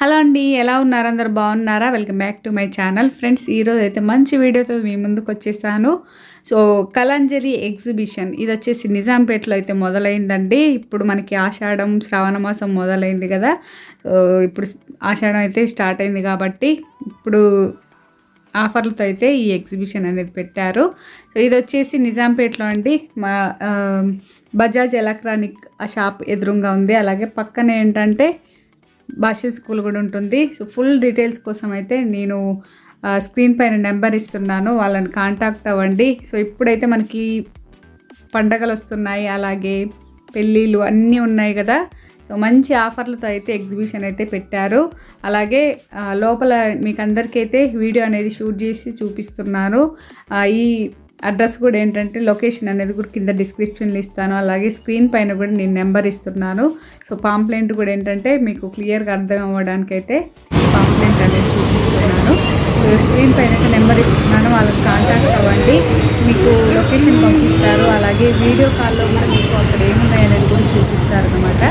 Hello అండి. ఎలా ఉన్నారు? అందరూ బాగున్నారా? Welcome back to my channel. Friends, ఈరోజు అయితే మంచి వీడియోతో మీ ముందుకు వచ్చేసాను. సో కలంజరి ఎగ్జిబిషన్ ఇది వచ్చేసి నిజాంపేటలో అయితే మొదలైందండి. ఇప్పుడు మనకి ఆషాఢం శ్రావణ మాసం మొదలైంది కదా. సో ఇప్పుడు ఆషాఢం అయితే స్టార్ట్ అయింది కాబట్టి ఇప్పుడు ఆఫర్లతో అయితే ఈ ఎగ్జిబిషన్ అనేది పెట్టారు. సో ఇది వచ్చేసి నిజాంపేటలో అండి. మా బజాజ్ ఎలక్ట్రానిక్ ఆ షాప్ ఎదురుగా ఉంది. అలాగే పక్కన ఏంటంటే భాష స్కూల్ కూడా ఉంటుంది. సో ఫుల్ డీటెయిల్స్ కోసం అయితే నేను స్క్రీన్ పైన నెంబర్ ఇస్తున్నాను, వాళ్ళని కాంటాక్ట్ అవ్వండి. సో ఇప్పుడైతే మనకి పండగలు వస్తున్నాయి, అలాగే పెళ్ళిళ్ళు అన్నీ ఉన్నాయి కదా. సో మంచి ఆఫర్లతో అయితే ఎగ్జిబిషన్ అయితే పెట్టారు. అలాగే లోపల మీకు అందరికీ అయితే వీడియో అనేది షూట్ చేసి చూపిస్తున్నాను. ఈ అడ్రస్ కూడా ఏంటంటే లొకేషన్ అనేది కూడా కింద డిస్క్రిప్షన్లో ఇస్తాను. అలాగే స్క్రీన్ పైన కూడా నేను నెంబర్ ఇస్తున్నాను. సో పాంప్లెంట్ కూడా ఏంటంటే మీకు క్లియర్గా అర్థం అవ్వడానికి అయితే పాంప్లెంట్ అనేది చూపిస్తున్నాను. స్క్రీన్ పైన నెంబర్ ఇస్తున్నాను, వాళ్ళకి కాంటాక్ట్ అవ్వండి. మీకు లొకేషన్ పంపిస్తారు. అలాగే వీడియో కాల్లో కూడా మీకు అక్కడ ఏమున్నాయి అనేది కూడా చూపిస్తారు అనమాట.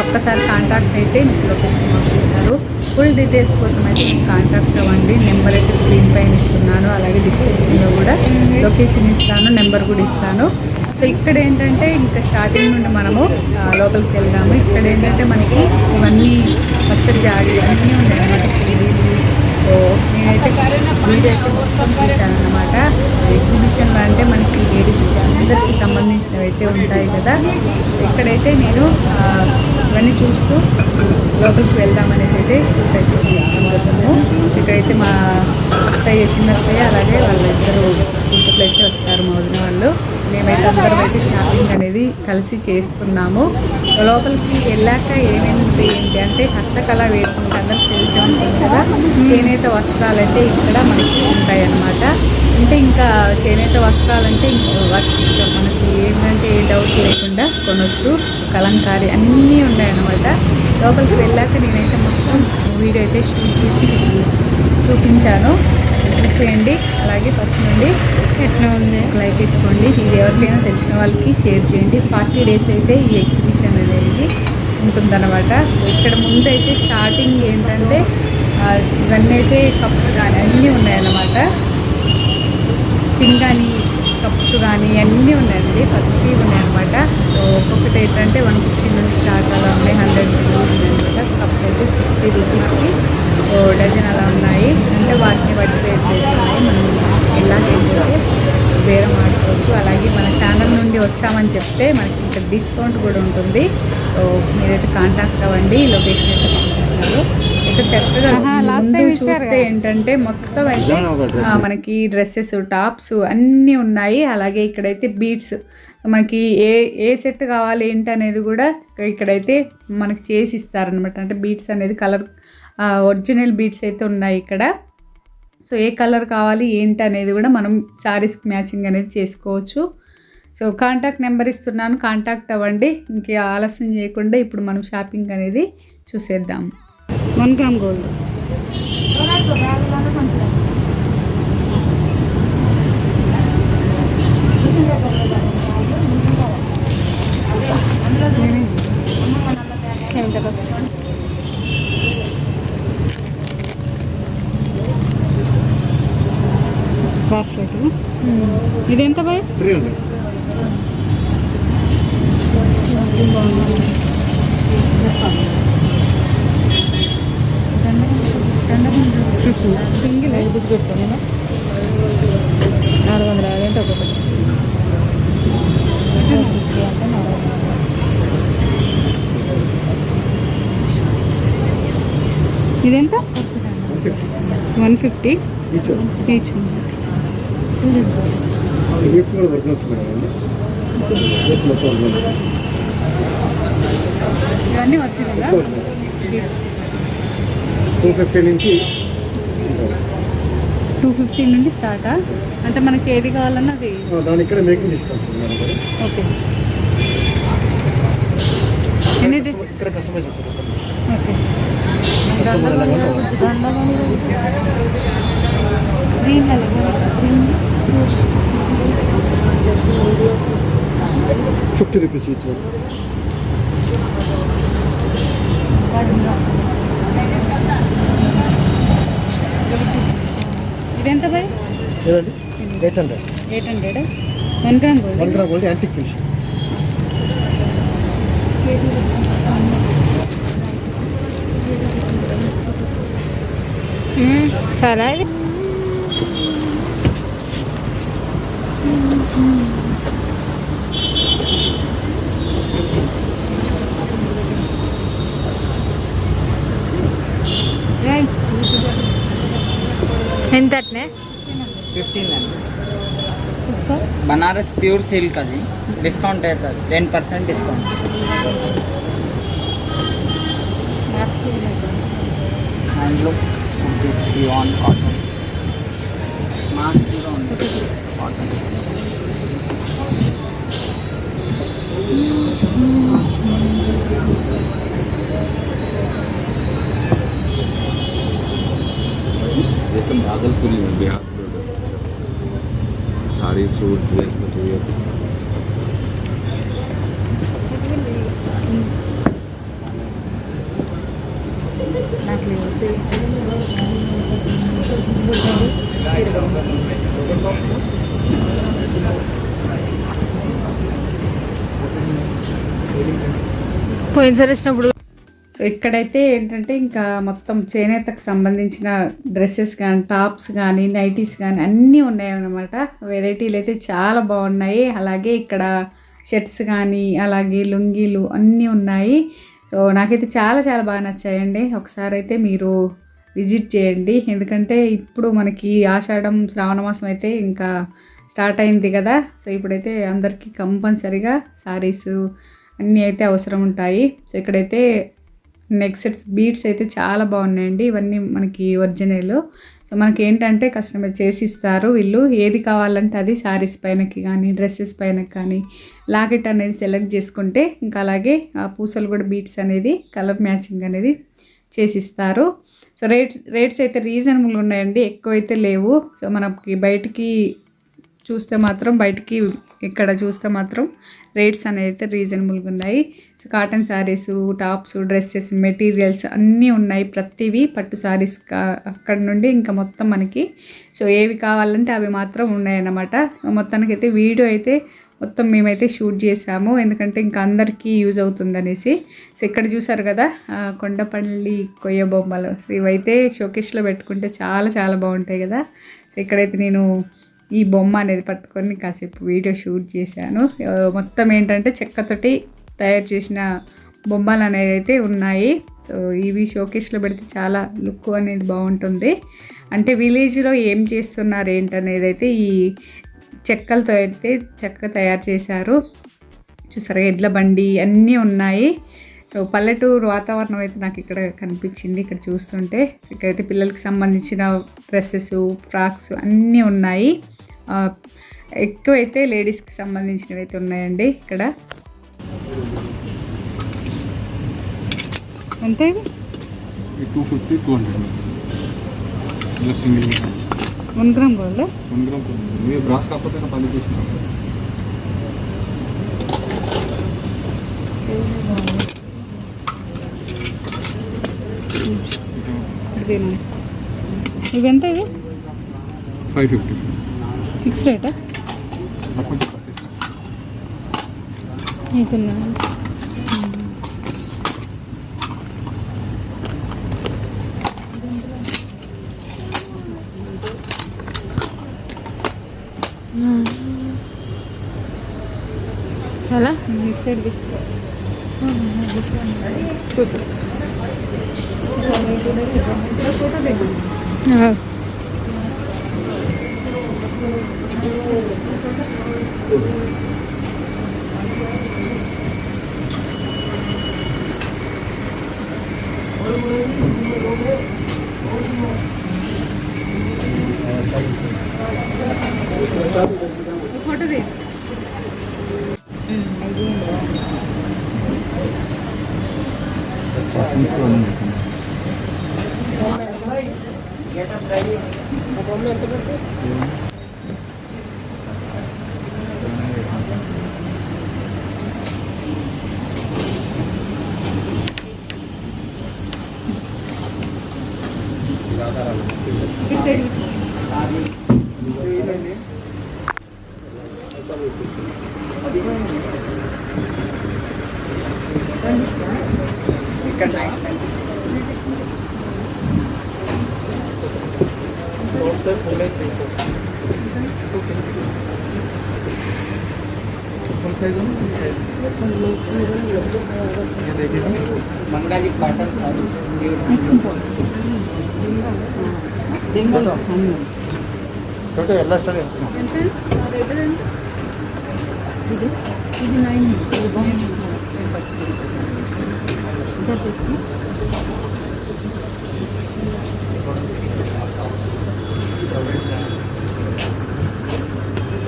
ఒక్కసారి కాంటాక్ట్ అయితే మీకు లొకేషన్ పంపిస్తారు. ఫుల్ డీటెయిల్స్ కోసం అయితే మీకు కాంటాక్ట్ అవ్వండి. నెంబర్ అయితే స్క్రీన్ పైన ఇస్తున్నాను, అలాగే డిస్క్రిప్షన్లో కూడా లొకేషన్ ఇస్తాను, నెంబర్ కూడా ఇస్తాను. సో ఇక్కడ ఏంటంటే ఇంకా స్టార్టింగ్ నుండి మనము లోపలికి వెళ్దాము. ఇక్కడ ఏంటంటే మనకి ఇవన్నీ పచ్చడి జాడి అన్నీ ఉన్నాయి అన్నమాట. సో నేనైతే వీడియో అయితే మొత్తం తీశాను అనమాట. ఎగ్జిబిషన్లో అంటే మనకి లేడీస్కి అందరికీ సంబంధించినవి అయితే ఉంటాయి కదా. ఇక్కడైతే నేను ఇవన్నీ చూస్తూ లోపలికి వెళ్దామనేది అయితే షూట్ అయితే తీసుకుంటున్నాము. ఇక్కడైతే మా అత్తయ్య చిన్నత్తయ్య అలాగే వాళ్ళిద్దరు కూతుర్లు అయితే వచ్చారు, మా వదిన వాళ్ళు. మేమైతే అందరం అయితే షాపింగ్ అనేది కలిసి చేస్తున్నాము. లోపలికి వెళ్ళాక ఏమేమి ఏంటి అంటే హస్తకళ వేసుకుంటే అందరికి తెలిసే ఉంటుంది కదా. చేనేత వస్త్రాలు అయితే ఇక్కడ మనకి ఉంటాయి అన్నమాట. అంటే ఇంకా చేనేత వస్త్రాలంటే మనకి ఏంటంటే ఏ డౌట్ లేకుండా కొనవచ్చు. కలంకారీ అన్నీ ఉన్నాయన్నమాట. లోపలికి వెళ్ళాక నేనైతే మొత్తం వీడియో అయితే షూట్ చేసి చూపించాను. చూసేయండి. అలాగే ఫస్ట్ నుండి ఎట్లా ఉంది లైక్ తీసుకోండి. ఇది ఎవరికైనా తెలిసిన వాళ్ళకి షేర్ చేయండి. 40 days అయితే ఈ ఎగ్జిబిషన్ అనేది ఉంటుందన్నమాట. సో ఇక్కడ ముందు అయితే స్టార్టింగ్ ఏంటంటే ఇవన్నీ అయితే కప్స్ కానీ అన్నీ ఉన్నాయన్నమాట. పింగాణి కప్స్ కానీ అన్నీ ఉన్నాయండి, ప్రతి ఉన్నాయన్నమాట. సో ఒక్కొక్కటి ఏంటంటే 150 నుంచి స్టార్ట్ అలా ఉన్నాయి, 100 ఉన్నాయన్నమాట. కప్స్ అయితే 60 రూపీస్కి డజన్ అలా ఉన్నాయి. అంటే వాటిని బట్టి రేట్స్ అయితే ఉన్నాయి. మనం ఎలాగైతే బేరం ఆడుకోవచ్చు. అలాగే మన ఛానల్ నుండి వచ్చామని చెప్తే మనకి ఇంకా డిస్కౌంట్ కూడా ఉంటుంది. సో మీరైతే కాంటాక్ట్ అవ్వండి. లొకేషన్ అయితే పంపిస్తున్నారు. అయితే చక్కగా చూస్తే ఏంటంటే మొత్తం అయితే మనకి డ్రెస్సెస్ టాప్స్ అన్నీ ఉన్నాయి. అలాగే ఇక్కడైతే బీడ్స్ మనకి ఏ సెట్ కావాలి ఏంటి అనేది కూడా ఇక్కడైతే మనకి చేసి ఇస్తారనమాట. అంటే బీడ్స్ అనేది కలర్ ఒరిజినల్ బీడ్స్ అయితే ఉన్నాయి ఇక్కడ. సో ఏ కలర్ కావాలి ఏంటి అనేది కూడా మనం శారీస్కి మ్యాచింగ్ అనేది చేసుకోవచ్చు. సో కాంటాక్ట్ నెంబర్ ఇస్తున్నాను, కాంటాక్ట్ అవ్వండి. ఇంకే ఆలస్యం చేయకుండా ఇప్పుడు మనం షాపింగ్ అనేది చూసేద్దాం. 1 గ్రామ్ గోల్డ్ బ్రాస్లెట్ ఇది ఎంత బాయ్? 300. సింగిల్ 5 బుక్ చెప్తాను. 450 అంటే ఒకటి ఇదెంత? 150 ఈచ్. ఇవన్నీ వచ్చిందా? 250 నుంచి 250 నుండి స్టార్టా? అంటే మనకి ఏది కావాలన్నా అది దాని ఇక్కడ మేకింగ్ ఇస్తాం సార్ మన దగ్గర. ఓకే. ఎనిది ఇక్కడ కస్టమైజ్ అవుతుంది. Okay. Green colour 50 rupees each one. ఏదండి 800 800 1 gram gold 1 gram gold antique finish. చాలా ఎంత అట్నే 15 అండి. బనారస్ ప్యూర్ సిల్క్ అది డిస్కౌంట్ అవుతుంది 10% discount. Handloom on cotton mask కూడా ఉంది కాటన్. भागलपुरी में Bihar sari suit dress material పోయినసారి వచ్చినప్పుడు. సో ఇక్కడైతే ఏంటంటే ఇంకా మొత్తం చేనేతకు సంబంధించిన డ్రెస్సెస్ కానీ టాప్స్ కానీ నైటీస్ కానీ అన్నీ ఉన్నాయన్నమాట. వెరైటీలు అయితే చాలా బాగున్నాయి. అలాగే ఇక్కడ షర్ట్స్ కానీ అలాగే లుంగీలు అన్నీ ఉన్నాయి. సో నాకైతే చాలా చాలా బాగా నచ్చాయండి. ఒకసారి అయితే మీరు విజిట్ చేయండి. ఎందుకంటే ఇప్పుడు మనకి ఆషాఢం శ్రావణ మాసం అయితే ఇంకా స్టార్ట్ అయింది కదా. సో ఇప్పుడైతే అందరికీ కంపల్సరీగా శారీస్ అన్నీ అయితే అవసరం ఉంటాయి. సో ఇక్కడైతే నెక్ సెట్స్ బీడ్స్ అయితే చాలా బాగున్నాయండి. ఇవన్నీ మనకి ఒరిజినల్. సో మనకి ఏంటంటే కస్టమర్ చేసి ఇస్తారు. వీళ్ళు ఏది కావాలంటే అది శారీస్ పైనకి కానీ డ్రెస్సెస్ పైనకి కానీ లాకెట్ అనేది సెలెక్ట్ చేసుకుంటే ఇంకా అలాగే ఆ పూసలు కూడా బీడ్స్ అనేది కలర్ మ్యాచింగ్ అనేది చేసిస్తారు. సో రేట్స్ అయితే రీజనబుల్ ఉన్నాయండి, ఎక్కువైతే లేవు. సో మనకి బయటికి చూస్తే మాత్రం ఇక్కడ చూస్తే మాత్రం రేట్స్ అనేది అయితే రీజనబుల్గా ఉన్నాయి. So cotton saris, tops, dresses, materials అన్నీ ఉన్నాయి. ప్రతివి పట్టు శారీస్ అక్కడ నుండి ఇంకా మొత్తం మనకి సో ఏవి కావాలంటే అవి మాత్రం ఉన్నాయన్నమాట. మొత్తానికైతే వీడియో అయితే మొత్తం మేమైతే షూట్ చేసాము, ఎందుకంటే ఇంకా అందరికీ యూజ్ అవుతుందనేసి. సో ఇక్కడ చూసారు కదా కొండపల్లి కొయ్య బొమ్మలు. ఇవైతే షోకేస్లో పెట్టుకుంటే చాలా చాలా బాగుంటాయి కదా. సో ఇక్కడైతే నేను ఈ బొమ్మ అనేది పట్టుకొని కాసేపు వీడియో షూట్ చేశాను. మొత్తం ఏంటంటే చెక్కతోటి తయారు చేసిన బొమ్మలు అనేది అయితే ఉన్నాయి. సో ఇవి షోకేస్లో పెడితే చాలా లుక్ అనేది బాగుంటుంది. అంటే విలేజ్లో ఏం చేస్తున్నారు ఏంటనేది అయితే ఈ చెక్కలతో అయితే చెక్క తయారు చేశారు. చూసారా ఎడ్ల బండి అన్నీ ఉన్నాయి. సో పల్లెటూరు వాతావరణం అయితే నాకు ఇక్కడ కనిపించింది ఇక్కడ చూస్తుంటే. ఇక్కడైతే పిల్లలకి సంబంధించిన డ్రెస్సెస్, ఫ్రాక్స్ అన్నీ ఉన్నాయి. ఎక్కువైతే లేడీస్కి సంబంధించినవి అయితే ఉన్నాయండి ఇక్కడ. ఎంత ఇది? 250 200 సింగిల్ 1 గ్రామ్ గోల్డ్ 1 గ్రామ్ మీరు బ్రాస్ కాకపోతే నా 10 తీసుకున్నాను. ఇవి ఎంత? ఇది 550 ఫిక్స్ రేటా? మీకున్నా చాలా మిక్సర్ది ఫోటో దే. ఇక్కడ 9. बंगाली कॉटन छोटे ಎಲ್ಲ ಸ್ಟಾರ್ಟ್ ఇది 9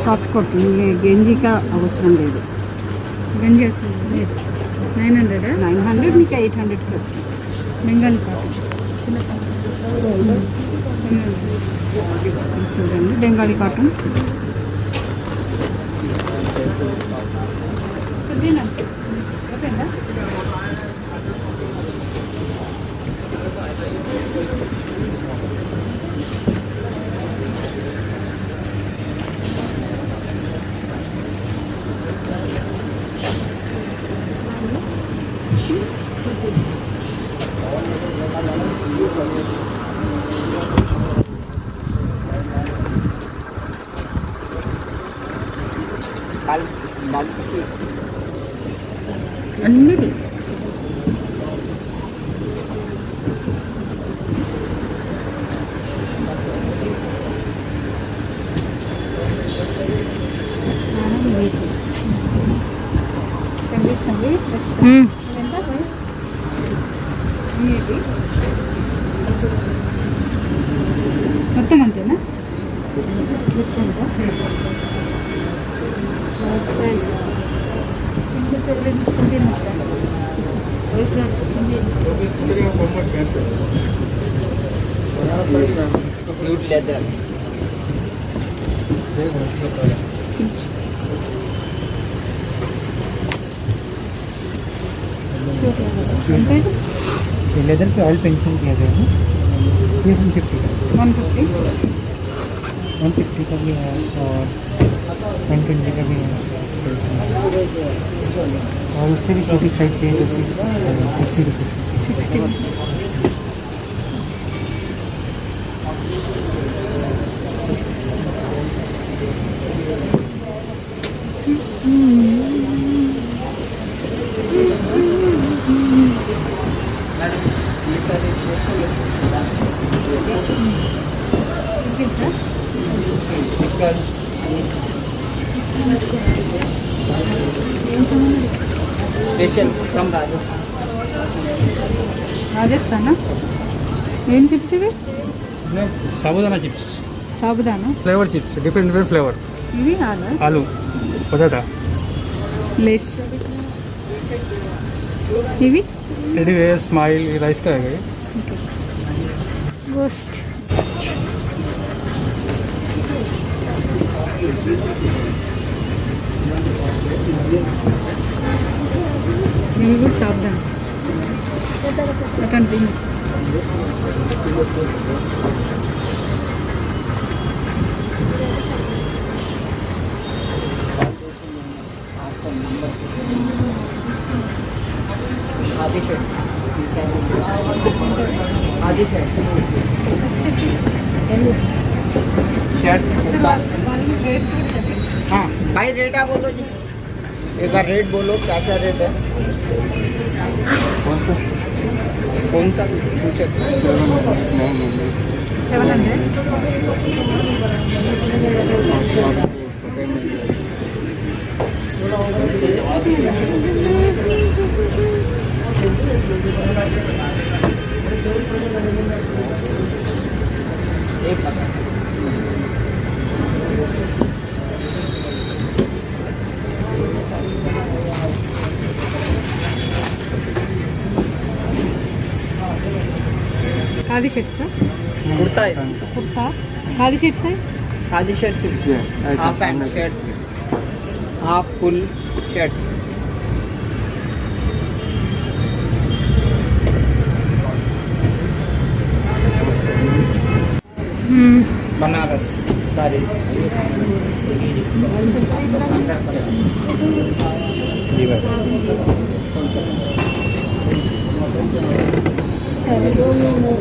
సాఫ్ట్ కోట్ గంజిగా అవసరం లేదు. గంజి అసలు లేదు 900 900 మీకు 800కి వస్తుంది. బెంగాలీ కాటన్ చూడండి బెంగాలీ కాటన్ అన్నిటి కండిషనరీ ఎంత మొత్తం అంతేనా न्यूड लेदर लेदर पे ऑयल पेंटिंग किया गया है ये 150 का 150 का भी है और 120 का भी है और उससे भी छोटी साइज चाहिए तो 60 रुपीज़ स्पेशल फ्रॉम రాజస్థానా ఏం చిప్స్ ఇవి sabudana chips sabudana flavour chips different flavour ఇవి ఆదా आलू पटाटा లేస్ ఇవి टेडी वेयर स्माइल राइस का है గోస్ట్ ఇవి కూడా సాబుదానా అటండి आदि शर्ट हाँ भाई रेट आप बोलो जी एक बार रेट बोलो क्या क्या रेट है कौन सा पूछे 700 ఖాదీ షర్ట్స్ कुर्ता है kurta khadi shirts khadi shirt half pant shirts half full shirts Banaras सारी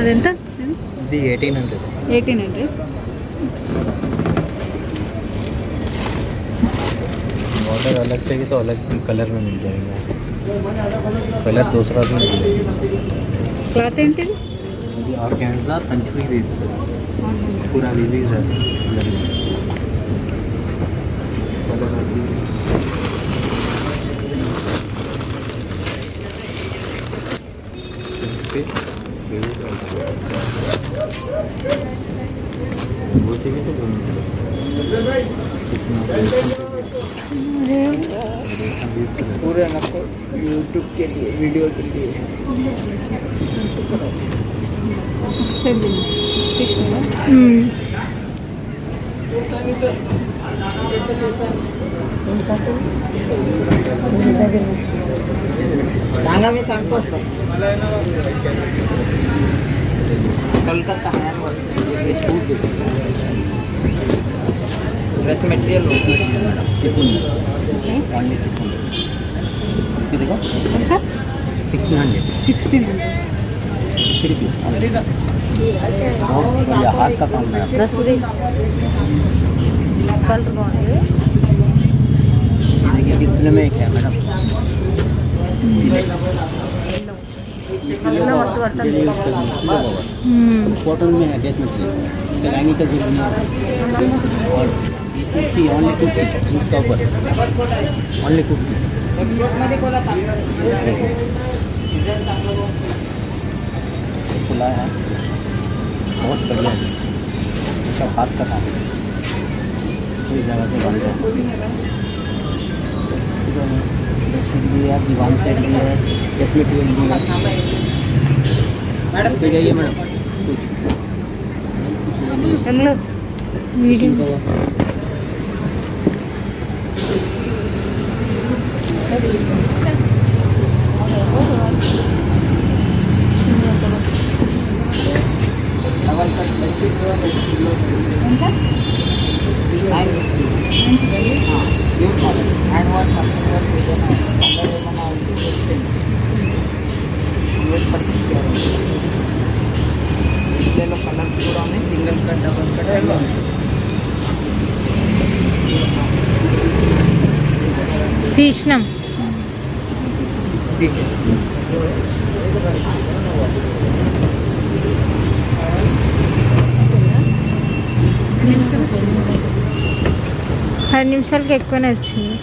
అదెంత? ఇది 1800 1800. बॉर्डर अलग चाहिए तो अलग कलर में मिल जाएगा कलर दूसरा भी मिल जाएगा క్లాత్ ఏంటిది? ఇది ऑर्गेन्जा कंट्री वेव्स पूरा वीवी है वो चाहिए तो पूरे आपको यूट्यूब के लिए वीडियो के लिए सांगा मी सांगतो कलकत्ता ड्रेस मटेरियल सिकुन ओनली सिकुन देखो 1600 3 पीस बढ़िया हाथ का काम है కలర్ బాగుంది. देखिए डिस्प्ले में क्या है मैडम कॉटन में है ड्रेस मटेरियल इसका लाइनिंग का जो और ओनली 2 पीस इसका ऊपर ओनली 2 पीस खुला है बहुत बढ़िया है ये सब हाथ का काम है पूरी जगह से बनता है बेडशीट भी है दीवान सेट भी है ड्रेस मटेरियल भी है मैडम पे जाइए मैडम कुछ మీడియం कलर पूरा में सिंगल का डबल का తీసినాం. పది నిమిషాలకి ఎక్కువనే వచ్చింది.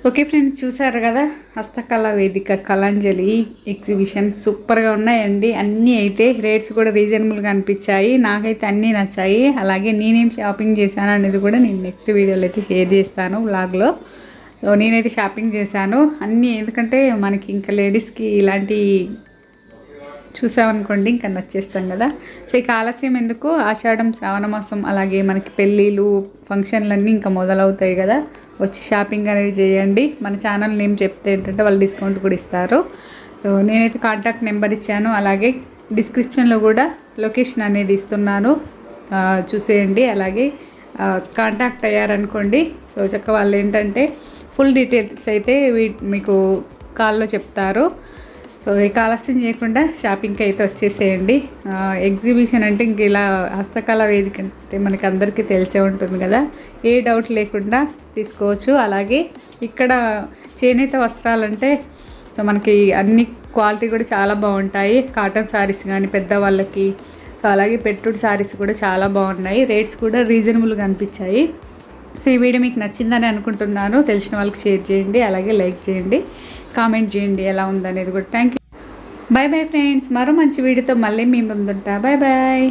ఓకే ఫ్రెండ్స్, చూసారు కదా హస్తకళ వేదిక కళాంజలి ఎగ్జిబిషన్ సూపర్గా ఉన్నాయండి. అన్నీ అయితే రేట్స్ కూడా రీజనబుల్గా అనిపించాయి. నాకైతే అన్నీ నచ్చాయి. అలాగే నేనేం షాపింగ్ చేశాను అనేది కూడా నేను నెక్స్ట్ వీడియోలో అయితే షేర్ చేస్తాను వ్లాగ్లో. సో నేనైతే షాపింగ్ చేశాను అన్నీ, ఎందుకంటే మనకి ఇంకా లేడీస్కి ఇలాంటి చూసామనుకోండి ఇంకా నచ్చేస్తాం కదా. సో ఇక ఆలస్యం ఎందుకు, ఆషాఢం శ్రావణ మాసం అలాగే మనకి పెళ్ళిళ్ళు ఫంక్షన్లన్నీ ఇంకా మొదలవుతాయి కదా, వచ్చి షాపింగ్ అనేది చేయండి. మన ఛానల్ నేమ్ చెప్తే ఏంటంటే వాళ్ళు డిస్కౌంట్ కూడా ఇస్తారు. సో నేనైతే కాంటాక్ట్ నెంబర్ ఇచ్చాను, అలాగే డిస్క్రిప్షన్లో కూడా లొకేషన్ అనేది ఇస్తున్నాను, చూసేయండి. అలాగే కాంటాక్ట్ అయ్యారనుకోండి, సో చక్క వాళ్ళు ఏంటంటే ఫుల్ డీటెయిల్స్ అయితే మీకు కాల్లో చెప్తారు. సో ఇక ఆలస్యం చేయకుండా షాపింగ్కి అయితే వచ్చేసేయండి. ఎగ్జిబిషన్ అంటే ఇంక ఇలా హస్తకళ వేదిక అంటే మనకి అందరికీ తెలిసే ఉంటుంది కదా, ఏ డౌట్ లేకుండా తీసుకోవచ్చు. అలాగే ఇక్కడ చేనేత వస్త్రాలంటే సో మనకి అన్ని క్వాలిటీ కూడా చాలా బాగుంటాయి. కాటన్ శారీస్ కానీ పెద్దవాళ్ళకి, సో అలాగే పెట్టుడు శారీస్ కూడా చాలా బాగున్నాయి. రేట్స్ కూడా రీజనబుల్గా అనిపించాయి. సో ఈ వీడియో మీకు నచ్చిందని అనుకుంటున్నాను. తెలిసిన వాళ్ళకి షేర్ చేయండి, అలాగే లైక్ చేయండి, కామెంట్ చేయండి ఎలా ఉందనేది కూడా. Thank you. Bye bye friends, మరో మంచి వీడియోతో మళ్ళీ మీ ముందుంటా. Bye bye.